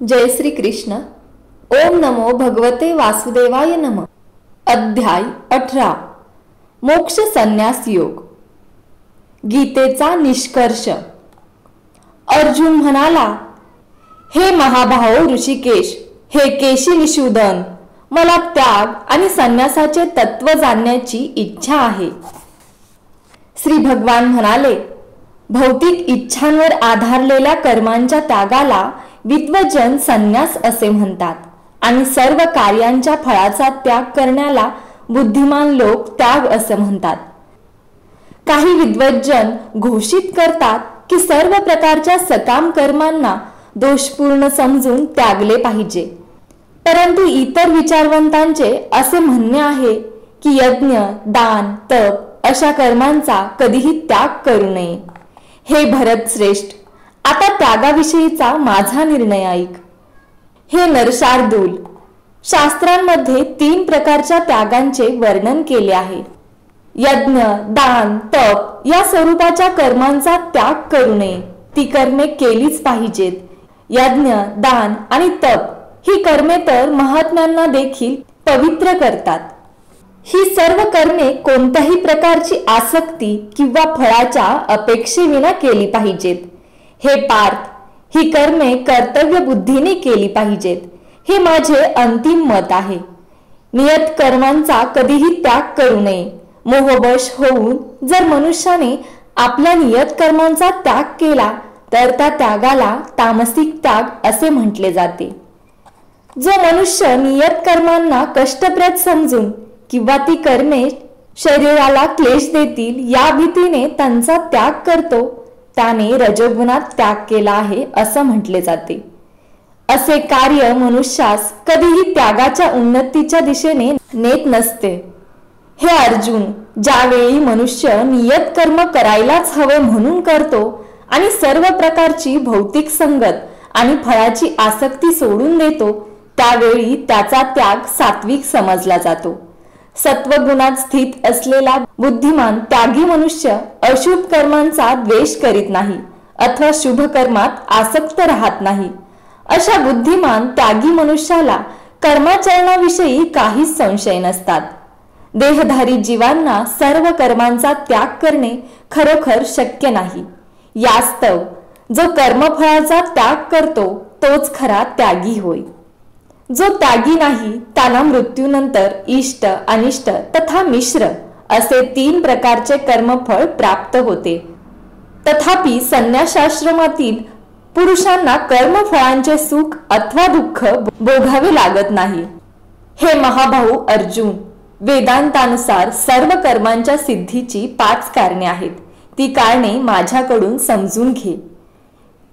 जय श्री कृष्ण. ओम नमो भगवते वासुदेवाय नमः. अध्याय 18. मोक्ष संन्यास योग. गीतेचा निष्कर्ष. अर्जुन म्हणाला, हे महाभाव ऋषिकेश, हे केशी निषूदन, मला त्याग आणि संन्यासाचे तत्व जाणण्याची इच्छा आहे. श्री भगवान म्हणाले, भौतिक इच्छांवर आधारलेल्या कर्मांच्या त्यागाला विद्वज्जन संन्यास असे म्हणतात आणि सर्व कार्यांच्या फळाचा त्याग करण्याला बुद्धिमान लोक त्याग असे म्हणतात. काही विद्वज्जन घोषित करतात की सर्व प्रकारच्या सकाम कर्मांना दोषपूर्ण समजून त्यागले पाहिजे, परंतु इतर विचारवंतांचे असे म्हणणे आहे की यज्ञ, दान, तप अशा कर्मांचा कधीही त्याग करू नये. हे भरत श्रेष्ठ, आता त्यागाविषयीचा माझा निर्णय ऐक. हे नरशार्दूल, शास्त्रांमध्ये 3 प्रकारच्या त्यागांचे वर्णन केले आहे. यज्ञ, दान, तप या स्वरूपाच्या कर्मांचा त्याग करू नये. ती कर्मे केलीच पाहिजेत. यज्ञ, दान आणि तप ही कर्मे तर महात्म्यांना देखील पवित्र करतात. ही सर्व कर्मे कोणत्याही प्रकारची आसक्ती किंवा फळाच्या अपेक्षेविना केली पाहिजेत. हे पार्थ, ही कर्मे कर्तव्य बुद्धीने केली पाहिजेत. हे माझे अंतिम मत आहे. नियत कर्मांचा कधीही त्याग करू नये. मोहवश होऊन जर मनुष्याने आपल्या नियत कर्मांचा त्याग केला तर त्या त्यागाला तामसिक त्याग असे म्हटले जाते. जो मनुष्य नियत कर्मांना कष्टप्रद समजून किंवा ती कर्मे शरीराला क्लेश देतील या भीतीने त्यांचा त्याग करतो, त्याने रजोगुणात त्याग केला आहे असं म्हटले जाते. असे कार्य मनुष्यास कधीही त्यागाच्या उन्नतीच्या दिशेने नेत नसते. हे अर्जुन, ज्यावेळी मनुष्य नियत कर्म करायलाच हवे म्हणून करतो आणि सर्व प्रकारची भौतिक संगत आणि फळाची आसक्ती सोडून देतो, त्यावेळी त्याचा त्याग सात्विक समजला जातो. सत्वगुणात स्थित असलेला बुद्धिमान त्यागी मनुष्य अशुभ कर्मांचा द्वेष करीत नाही अथवा शुभ कर्मात आसक्त राहत नाही. अशा बुद्धिमान त्यागी मनुष्याला कर्माचरणाविषयी काहीच संशय नसतात. देहधारी जीवांना सर्व कर्मांचा त्याग करणे खरोखर शक्य नाही. यास्तव जो कर्मफळाचा त्याग करतो तोच खरा त्यागी होय. जो त्यागी नाही त्याला मृत्यूनंतर इष्ट, अनिष्ट तथा मिश्र असे 3 प्रकारचे कर्मफळ प्राप्त होते. तथापि संन्यासाश्रमातील पुरुषांना कर्मफळांचे सुख अथवा दुःख भोगावे लागत नाही. हे महाभाऊ अर्जुन, वेदांतानुसार सर्व कर्मांच्या सिद्धीची 5 कारणे आहेत. ती कारणे माझ्याकडून समजून घे.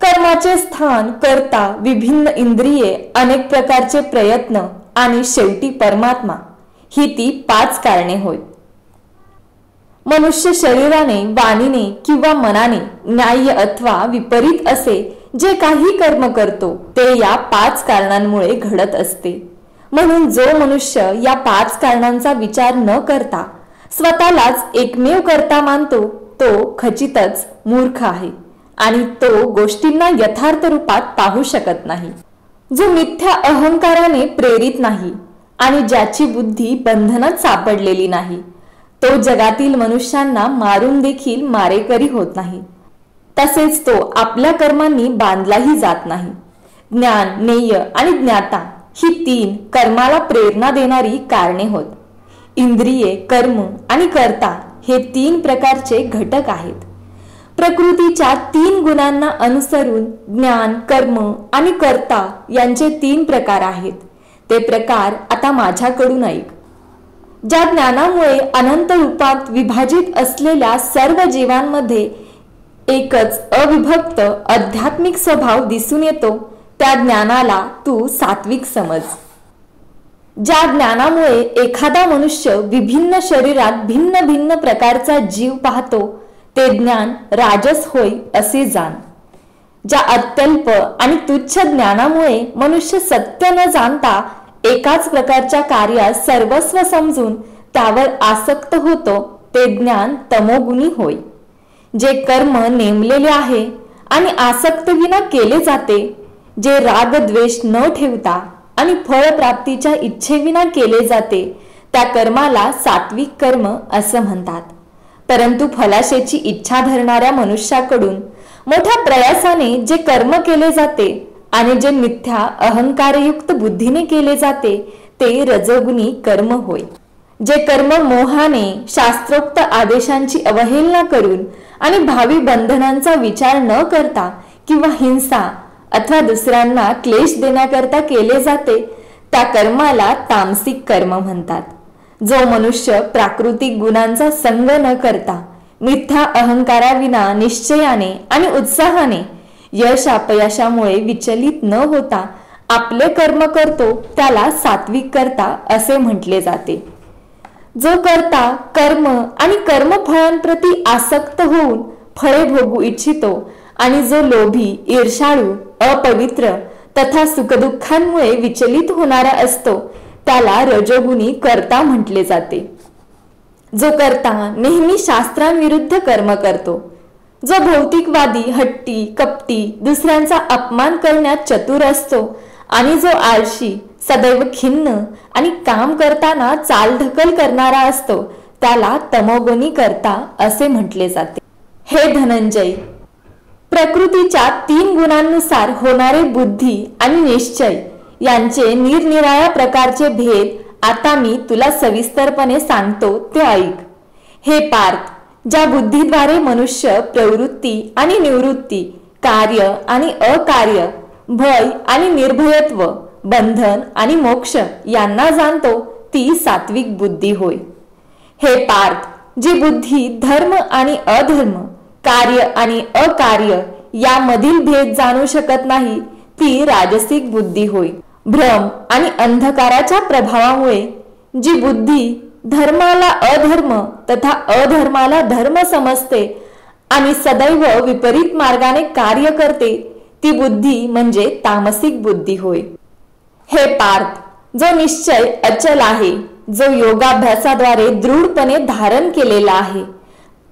कर्माचे स्थान, कर्ता, विभिन्न इंद्रिये, अनेक प्रकारचे प्रयत्न आणि शेवटी परमात्मा, ही ती 5 कारणे होय. मनुष्य शरीराने, वाणीने किंवा मनाने न्याय्य अथवा विपरीत असे जे काही कर्म करतो ते या 5 कारणांमुळे घडत असते. म्हणून जो मनुष्य या 5 कारणांचा विचार न करता स्वतःलाच एकमेव कर्ता मानतो तो खचितच मूर्ख आहे आणि तो गोष्टींना यथार्थ रूपात पाहू शकत नाही. जो मिथ्या अहंकाराने प्रेरित नाही आणि ज्याची बुद्धी बंधनात सापडलेली नाही, तो जगातील मनुष्यांना मारून देखील मारेकरी होत नाही. तसेच तो आपल्या कर्मांनी बांधलाही जात नाही. ज्ञान, नेय आणि ज्ञाता ही 3 कर्माला प्रेरणा देणारी कारणे होत. इंद्रिये, कर्म आणि कर्ता हे 3 प्रकारचे घटक आहेत. प्रकृतीच्या 3 गुणांना अनुसरून ज्ञान, कर्म आणि कर्ता यांचे 3 प्रकार आहेत. ते प्रकार आता माझ्याकडून ऐक. ज्या ज्ञानामुळे अनंत रूपात विभाजित असलेल्या सर्व जीवांमध्ये एकच अविभक्त आध्यात्मिक स्वभाव दिसून येतो, त्या ज्ञानाला तू सात्विक समज. ज्या ज्ञानामुळे एखादा मनुष्य विभिन्न शरीरात भिन्न भिन्न प्रकारचा जीव पाहतो ते ज्ञान राजस होय असे जाण. ज्या अत्यल्प आणि तुच्छ ज्ञानामुळे मनुष्य सत्य न जाणता एकाच प्रकारच्या कार्यात सर्वस्व समजून त्यावर आसक्त होतो ते ज्ञान तमोगुणी होय. जे कर्म नेमलेले आहे आणि आसक्तीविना केले जाते, जे राग द्वेष न ठेवता आणि फळप्राप्तीच्या इच्छेविना केले जाते त्या कर्माला सात्विक कर्म असं म्हणतात. परंतु फलाशेची इच्छा धरणाऱ्या मनुष्याकडून मोठ्या प्रयासाने जे कर्म केले जाते आणि जे मिथ्या अहंकारयुक्त बुद्धीने केले जाते ते रजोगुणी कर्म होय. जे कर्म मोहाने शास्त्रोक्त आदेशांची अवहेलना करून आणि भावी बंधनांचा विचार न करता किंवा हिंसा अथवा दुसऱ्यांना क्लेश देण्याकरता केले जाते त्या कर्माला तामसिक कर्म म्हणतात. जो मनुष्य प्राकृतिक गुणांचा संग न करता मिथ्या अहंकाराविना निश्चयाने आणि उत्साहाने यश अपयशामुळे विचलित न होता आपले कर्म करतो त्याला सात्विक कर्ता असे म्हटले जाते. जो कर्ता कर्म आणि कर्मफळांप्रती आसक्त होऊन फळे भोगू इच्छितो आणि जो लोभी, ईर्षाळू, अपवित्र तथा सुखदुःखांमुळे विचलित होणारा असतो त्याला रजोगुणी कर्ता म्हटले जाते. जो कर्ता नेहमी शास्त्रांविरुद्ध कर्म करतो, जो भौतिकवादी, हट्टी, कपटी, दुसऱ्यांचा अपमान करण्यात चतुर असतो आणि जो आळशी, सदैव खिन्न आणि काम करताना चालढकल करणारा असतो त्याला तमोगुणी कर्ता असे म्हटले जाते. हे धनंजय, प्रकृतीच्या 3 गुणांनुसार होणारे बुद्धी आणि निश्चय यांचे निरनिराळ्या प्रकारचे भेद आता मी तुला सविस्तरपणे सांगतो ते ऐक. हे पार्थ, ज्या बुद्धीद्वारे मनुष्य प्रवृत्ती आणि निवृत्ती, कार्य आणि अकार्य, भय आणि निर्भयत्व, बंधन आणि मोक्ष यांना जाणतो ती सात्विक बुद्धी होय. हे पार्थ, जी बुद्धी धर्म आणि अधर्म, कार्य आणि अकार्य यामधील भेद जाणू शकत नाही ती राजसिक बुद्धी होय. भ्रम आणि अंधकाराच्या प्रभावामुळे जी बुद्धी धर्माला अधर्म तथा अधर्माला धर्म समजते आणि सदैव विपरीत मार्गाने कार्य करते ती बुद्धी म्हणजे तामसिक बुद्धी होय. हे पार्थ, जो निश्चय अचल आहे, जो योगाभ्यासाद्वारे दृढपणे धारण केलेला आहे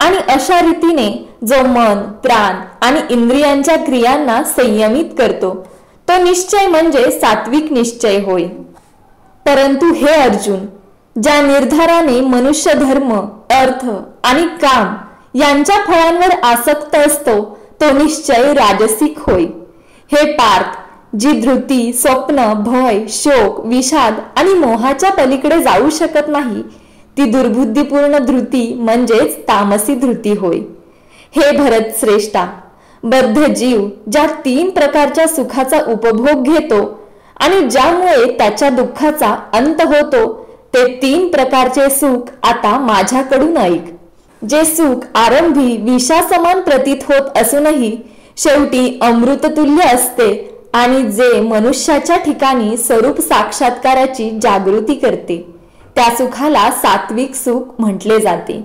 आणि अशा रीतीने जो मन, प्राण आणि इंद्रियांच्या क्रियांना संयमित करतो तो निश्चय म्हणजे सात्विक निश्चय होय. परंतु हे अर्जुन, ज्या निर्धाराने मनुष्य धर्म, अर्थ आणि काम यांच्या फळांवर आसक्त असतो तो निश्चय राजसिक होय. हे पार्थ, जी धृती, स्वप्न, भय, शोक, विषाद आणि मोहाच्या पलीकडे जाऊ शकत नाही ती दुर्बुद्धीपूर्ण धृती म्हणजेच तामसी धृती होय. हे भरत श्रेष्ठा, बद्ध जीव ज्या 3 प्रकारच्या सुखाचा उपभोग घेतो आणि ज्यामुळे त्याच्या दुःखाचा अंत होतो ते 3 प्रकारचे सुख आता माझ्याकडून ऐक. जे सुख आरंभी विषासमान प्रतीत होत असूनही शेवटी अमृततुल्य असते आणि जे मनुष्याच्या ठिकाणी स्वरूप साक्षात्काराची जागृती करते त्या सुखाला सात्विक सुख म्हटले जाते.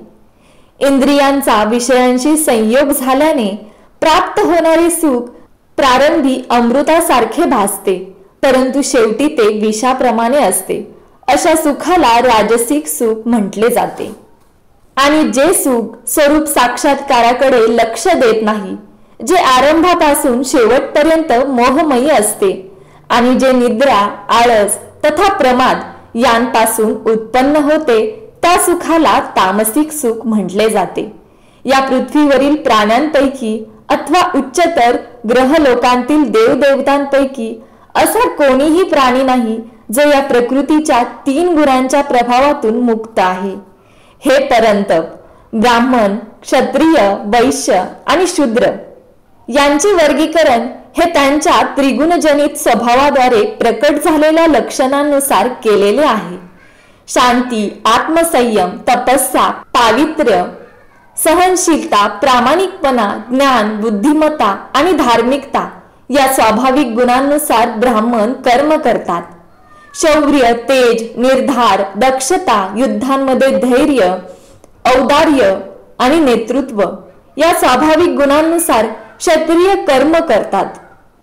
इंद्रियांचा विषयांशी संयोग झाल्याने प्राप्त होणारे सुख प्रारंभी अमृतासारखे भासते परंतु शेवटी ते विषाप्रमाणे असते. अशा सुखाला राजसिक सुख म्हटले जाते. आणि जे सुख स्वरूप साक्षात्काराकडे लक्ष देत नाही, जे आरंभापासून शेवटपर्यंत मोहमयी असते आणि जे निद्रा, आळस तथा प्रमाद यांपासून उत्पन्न होते त्या सुखाला तामसिक सुख म्हटले जाते. या पृथ्वीवरील प्राण्यांपैकी अथवा उच्चतर ग्रहलोकांतील देवदेवतांपैकी असा कोणीही प्राणी नाही जो या प्रकृतीच्या 3 गुणांच्या प्रभावातून मुक्त आहे. हे परंतप, ब्राह्मण, क्षत्रिय, वैश्य आणि शूद्र यांचे वर्गीकरण हे त्यांच्या त्रिगुणजनित स्वभावाद्वारे प्रकट झालेल्या लक्षणांनुसार केलेले आहे. शांती, आत्मसंयम, तपस्या, पावित्र्य, सहनशीलता, प्रामाणिकपणा, ज्ञान, बुद्धिमत्ता आणि धार्मिकता या स्वाभाविक गुणांनुसार ब्राह्मण कर्म करतात. शौर्य, तेज, निर्धार, दक्षता, युद्धांमध्ये धैर्य, औदार्य आणि नेतृत्व या स्वाभाविक गुणांनुसार क्षत्रिय कर्म करतात.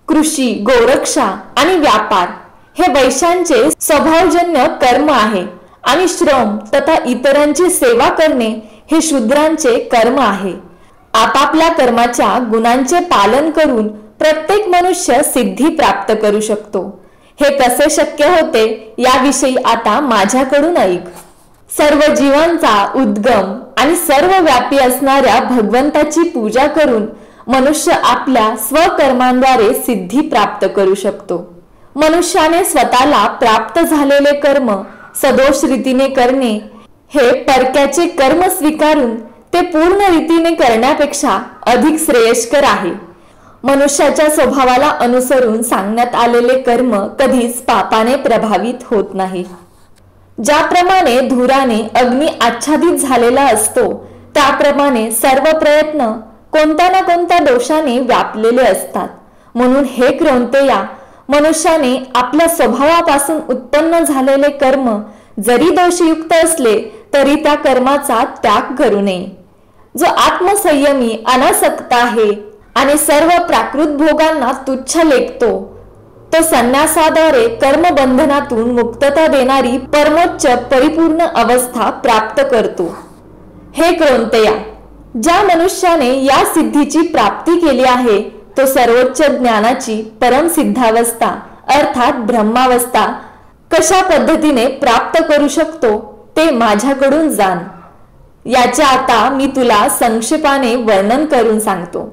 कृषी, गोरक्षा आणि व्यापार हे वैश्यांचे स्वभावजन्य कर्म आहे आणि श्रम तथा इतरांची सेवा करणे हे शूद्रांचे कर्म आहे. आपापल्या कर्माच्या गुणांचे पालन करून प्रत्येक मनुष्य सिद्धी प्राप्त करू शकतो. हे कसे शक्य होते याविषयी आता माझ्याकडून ऐक. सर्व जीवांचा उद्गम आणि सर्व व्यापी असणाऱ्या भगवंताची पूजा करून मनुष्य आपल्या स्वकर्मांद्वारे सिद्धी प्राप्त करू शकतो. मनुष्याने स्वतःला प्राप्त झालेले कर्म सदोष रीतीने करणे हे परक्याचे कर्म स्वीकारून ते पूर्ण रीतीने करण्यापेक्षा अधिक श्रेयस्कर आहे. मनुष्याच्या स्वभावाला अनुसरून सांगण्यात आलेले कर्म कधीच पापाने प्रभावित होत नाही. ज्याप्रमाणे धुराने अग्नी आच्छादित झालेला असतो त्याप्रमाणे सर्व प्रयत्न कोणत्या ना कोणत्या दोषाने व्यापलेले असतात. म्हणून हे क्रोंतेया, मनुष्याने आपल्या स्वभावापासून उत्पन्न झालेले कर्म जरी दोषयुक्त असले तरी त्या कर्माचा त्याग करू नये. जो आत्मसंयमी अनासक्त आहे आणि सर्व प्राकृत भोगांना तुच्छ लेखतो तो संन्यासाद्वारे कर्मबंधनातून मुक्तता देणारी परमोच्च परिपूर्ण अवस्था प्राप्त करतो. हे क्रोंतेया, ज्या मनुष्याने या सिद्धीची प्राप्ती केली आहे तो सर्वोच्च ज्ञानाची परम सिद्धावस्था अर्थात ब्रह्मावस्था कशा पद्धतीने प्राप्त करू शकतो ते माझ्याकडून जाण. याचे आता मी तुला संक्षेपाने वर्णन करून सांगतो.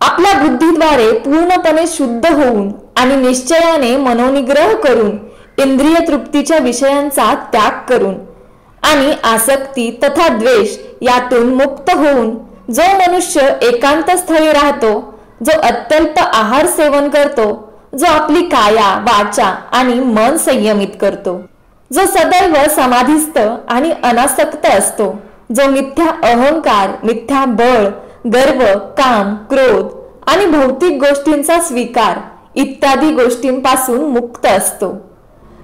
आपल्या बुद्धीद्वारे पूर्णपणे शुद्ध होऊन आणि निश्चयाने मनोनिग्रह करून इंद्रिय तृप्तीच्या विषयांचा त्याग करून आणि आसक्ती तथा द्वेष यातून मुक्त होऊन जो मनुष्य एकांत स्थळी राहतो, जो अत्यल्प आहार सेवन करतो, जो आपली काया वाचा आणि मन संयमित करतो, जो सदैव समाधिस्थ आणि अनासक्त असतो, जो मिथ्या अहंकार, मिथ्या बळ, गर्व, काम, क्रोध आणि भौतिक गोष्टींचा स्वीकार इत्यादी गोष्टींपासून मुक्त असतो,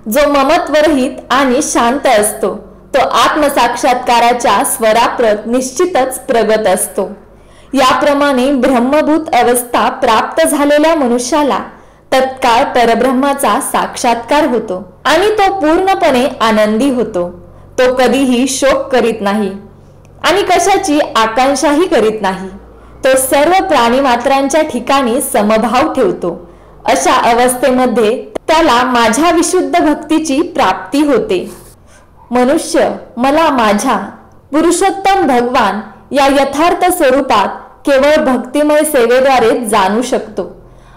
जो ममत्वरहित आणि शांत असतो, तो आत्मसाक्षात्काराच्या स्वराप्रत निश्चितच प्रगत असतो. याप्रमाणे ब्रह्मभूत अवस्था प्राप्त झालेल्या मनुष्याला तत्काळ परब्रह्माचा साक्षात्कार होतो आणि तो पूर्णपणे आनंदी होतो. तो कधीही शोक करीत नाही आणि कशाची आकांक्षाही करीत नाही. तो सर्व प्राणीमात्रांच्या ठिकाणी समभाव ठेवतो. अशा अवस्थेमध्ये त्याला माझ्या विशुद्ध भक्तीची प्राप्ती होते. मनुष्य मला माझ्या पुरुषोत्तम भगवान या यथार्थ स्वरूपात केवळ भक्तिमय सेवेद्वारे जाणू शकतो.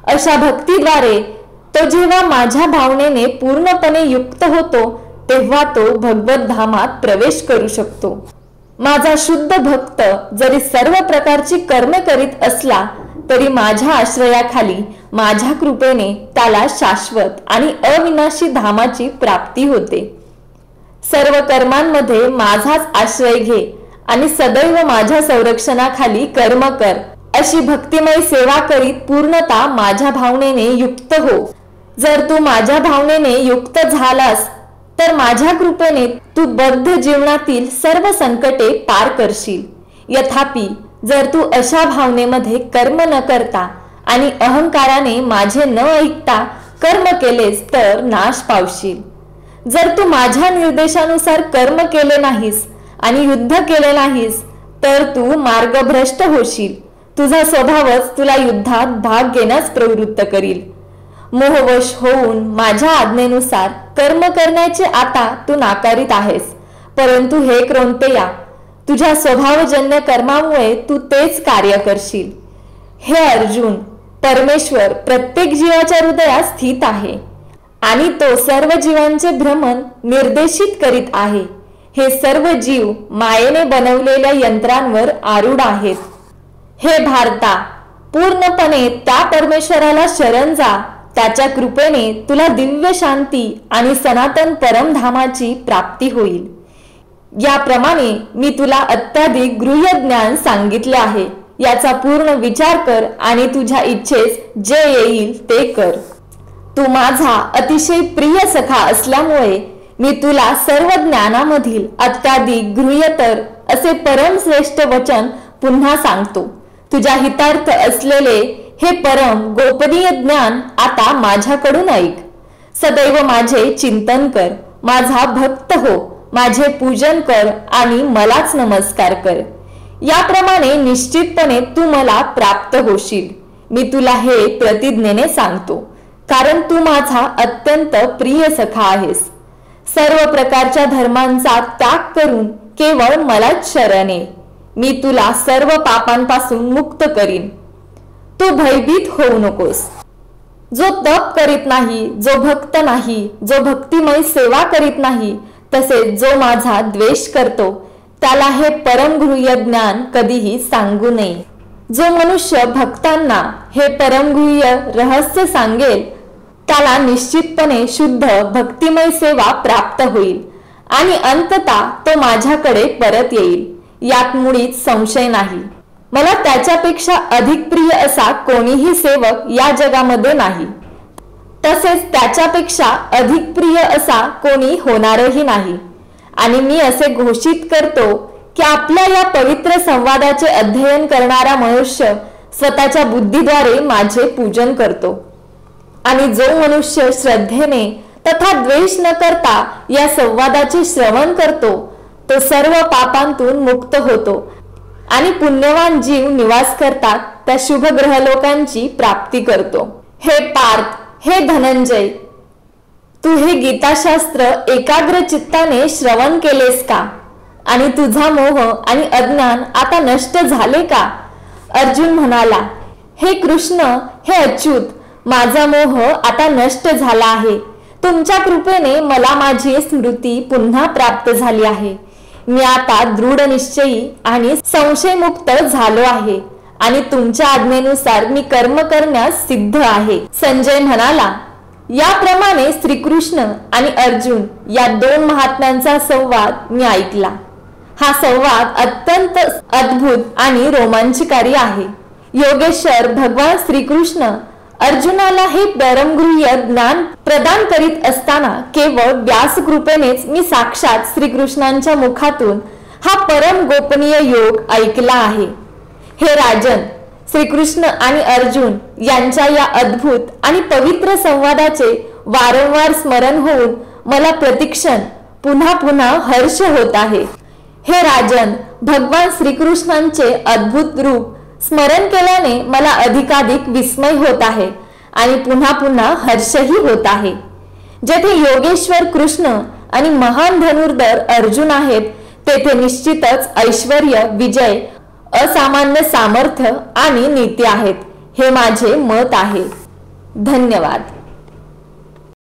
अशा भक्तीद्वारे तो जेव्हा माझ्या भावनेने पूर्णपणे युक्त होतो तेव्हा तो भगवत धामात प्रवेश करू शकतो. माझा शुद्ध भक्त जरी सर्व प्रकारची कर्मे करीत असला तरी माझ्या आश्रयाखाली माझ्या कृपेने त्याला शाश्वत आणि अविनाशी धामाची प्राप्ती होते. सर्व कर्मांमध्ये माझाच आश्रय घे आणि सदैव माझ्या संरक्षणाखाली कर्म कर. अशी भक्तिमय सेवा करीत पूर्णता माझ्या भावनेने युक्त हो. जर तू माझ्या भावनेने युक्त झालास तर माझ्या कृपेने तू बद्ध जीवनातील सर्व संकटे पार करशील. यथापि जर तू अशा भावनेमध्ये कर्म न करता आणि अहंकाराने माझे न ऐकता कर्म केलेस तर नाश पावशील. जर तू माझ्या निर्देशानुसार कर्म केले नाहीस आणि युद्ध केले नाहीस तर तू मार्गभ्रष्ट होशील. तुझा स्वभावच तुला युद्धात भाग घेण्यास प्रवृत्त करील. मोहवश होऊन माझ्या आज्ञेनुसार कर्म करण्याचे आता तू नाकारीत आहेस. परंतु हे क्रोंतेया, तुझ्या स्वभावजन्य कर्मामुळे तू तेच कार्य करशील. हे अर्जुन, परमेश्वर प्रत्येक जीवाच्या हृदयात स्थित आहे आणि तो सर्व जीवांचे भ्रमण निर्देशित करीत आहे. हे सर्व जीव मायेने बनवलेल्या यंत्रांवर आरूढ आहेत. हे भारता, पूर्णपणे त्या परमेश्वराला शरण जा. त्याच्या कृपेने तुला दिव्य शांती आणि सनातन परमधामाची प्राप्ती होईल. याप्रमाणे मी तुला अत्याधिक गृह्य ज्ञान सांगितले आहे. याचा पूर्ण विचार कर आणि तुझ्या इच्छेस जे येईल ते कर. तू माझा अतिशय प्रिय सखा असल्यामुळे मी तुला सर्व ज्ञानामधील अत्याधिक गृह्यतर असे परमश्रेष्ठ वचन पुन्हा सांगतो. तुझ्या हितार्थ असलेले हे परम गोपनीय ज्ञान आता माझ्याकडून ऐक. सदैव माझे चिंतन कर, माझा भक्त हो, माझे पूजन कर आणि मलाच नमस्कार कर. याप्रमाणे निश्चितपणे तू मला प्राप्त होशील. मी तुला हे प्रतिज्ञेने सांगतो, कारण तू माझा अत्यंत प्रिय सखा आहेस. सर्व प्रकारच्या धर्मांचा त्याग करून केवळ मलाच शरण ये. मी तुला सर्व पापांपासून मुक्त करीन. तू भयभीत होऊ नकोस. जो तप करीत नाही, जो भक्त नाही, जो भक्तिमय सेवा करीत नाही, तसेच जो माझा द्वेष करतो, त्याला हे परमगृह्य ज्ञान कधीही सांगू नये. जो मनुष्य भक्तांना हे परमगृह्य रहस्य सांगेल, त्याला निश्चितपणे शुद्ध भक्तिमय सेवा प्राप्त होईल आणि अंततः तो माझ्याकडे परत येईल. यात मुळीच संशय नाही. मला त्याच्यापेक्षा अधिक प्रिय असा कोणीही सेवक या जगामध्ये नाही. तसेच त्याच्यापेक्षा अधिक प्रिय असा कोणी होणारही नाही. आणि मी असे घोषित करतो की आपल्या या पवित्र संवादाचे अध्ययन करणारा मनुष्य स्वतःच्या बुद्धीद्वारे माझे पूजन करतो. आणि जो मनुष्य श्रद्धेने तथा द्वेष न करता या संवादाचे श्रवण करतो, तो सर्व पापांतून मुक्त होतो आणि पुण्यवान जीव निवास करतात त्या शुभ ग्रहलोकांची प्राप्ती करतो. हे पार्थ, हे धनंजय, तू हे गीताशास्त्र एकाग्र चित्ताने श्रवण केलेस का? आणि तुझा मोह आणि अज्ञान आता नष्ट झाले का? अर्जुन म्हणाला, हे कृष्ण, हे अच्युत, माझा मोह आता नष्ट झाला आहे. तुमच्या कृपेने मला माझी स्मृती पुन्हा प्राप्त झाली आहे. मी आता दृढ निश्चयी आणि संशयमुक्त झालो आहे आणि तुमच्या आज्ञेनुसार मी कर्म करण्यास सिद्ध आहे. संजय म्हणाला, याप्रमाणे श्रीकृष्ण आणि अर्जुन या दोन महात्म्यांचा संवाद मी ऐकला. हा संवाद अत्यंत अद्भुत आणि रोमांचकारी आहे. योगेश्वर भगवान श्रीकृष्ण अर्जुनाला हे परमगृह्य ज्ञान प्रदान करीत असताना केवळ व्यास कृपेनेच मी साक्षात श्रीकृष्णांच्या मुखातून हा परम गोपनीय योग ऐकला आहे. हे राजन, श्रीकृष्ण आणि अर्जुन यांच्या या अद्भुत आणि पवित्र संवादाचे वारंवार स्मरण होऊन मला प्रतिक्षण पुन्हा पुन्हा हर्ष होत आहे. हे राजन, भगवान श्रीकृष्णांचे अद्भुत रूप स्मरण केल्याने मला अधिकाधिक विस्मय होत आहे आणि पुन्हा पुन्हा हर्षही होत आहे. जेथे योगेश्वर कृष्ण आणि महान धनुर्धर अर्जुन आहेत, तेथे निश्चितच ऐश्वर्य, विजय, असामान्य सामर्थ्य आणि नीती आहेत. हे माझे मत आहे. धन्यवाद.